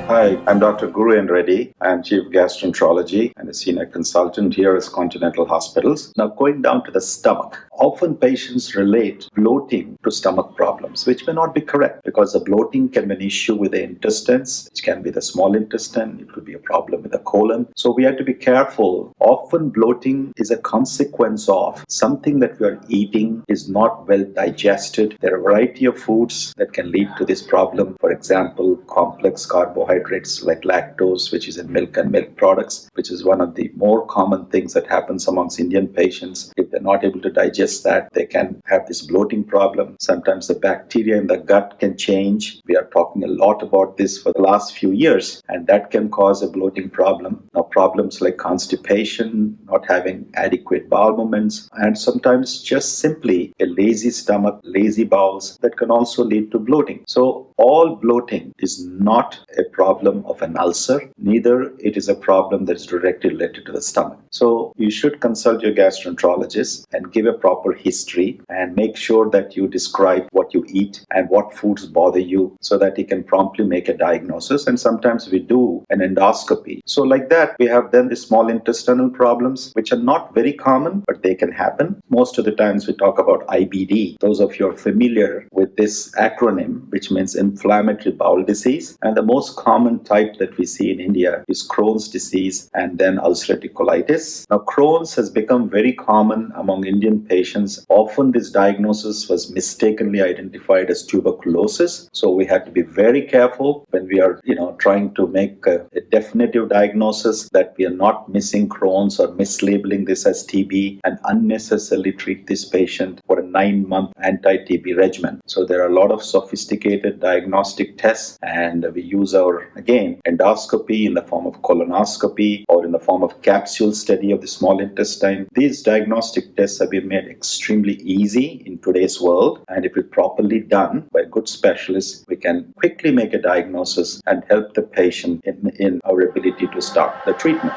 Hi, I'm Dr. Reddy. I'm Chief Gastroenterology and a senior consultant here at Continental Hospitals. Now, going down to the stomach, often patients relate bloating to stomach problems, which may not be correct because the bloating can be an issue with the intestines, which can be the small intestine, it could be a problem with the colon. So we have to be careful. Often bloating is a consequence of something that we are eating is not well digested. There are a variety of foods that can lead to this problem. For example, complex carbohydrates like lactose, which is in milk and milk products, which is one of the more common things that happens amongst Indian patients. If they're not able to digest that, they can have this bloating problem. Sometimes the bacteria in the gut can change. We are talking a lot about this for the last few years, and that can cause a bloating problem. Now, problems like constipation, not having adequate bowel movements, and sometimes just simply a lazy stomach, lazy bowels, that can also lead to bloating. So all bloating is not a problem of an ulcer, neither it is a problem that is directly related to the stomach. So you should consult your gastroenterologist and give a proper history and make sure that you describe what you eat and what foods bother you so that he can promptly make a diagnosis. And sometimes we do an endoscopy. So like that, we have then the small intestinal problems, which are not very common, but they can happen. Most of the times we talk about IBD. Those of you are familiar with this acronym, which means inflammatory bowel disease. And the most common type that we see in India is Crohn's disease and then ulcerative colitis. Now, Crohn's has become very common among Indian patients. Often this diagnosis was mistakenly identified as tuberculosis. So we have to be very careful when we are, trying to make a definitive diagnosis that we are not missing Crohn's or mislabeling this as TB and unnecessarily treat this patient for a 9-month anti-TB regimen. So there are a lot of sophisticated diagnostic tests, and we use our, again, endoscopy in the form of colonoscopy or in the form of capsule study of the small intestine. These diagnostic tests have been made extremely easy in today's world, and if it's properly done by good specialists, we can quickly make a diagnosis and help the patient in our ability to start the treatment.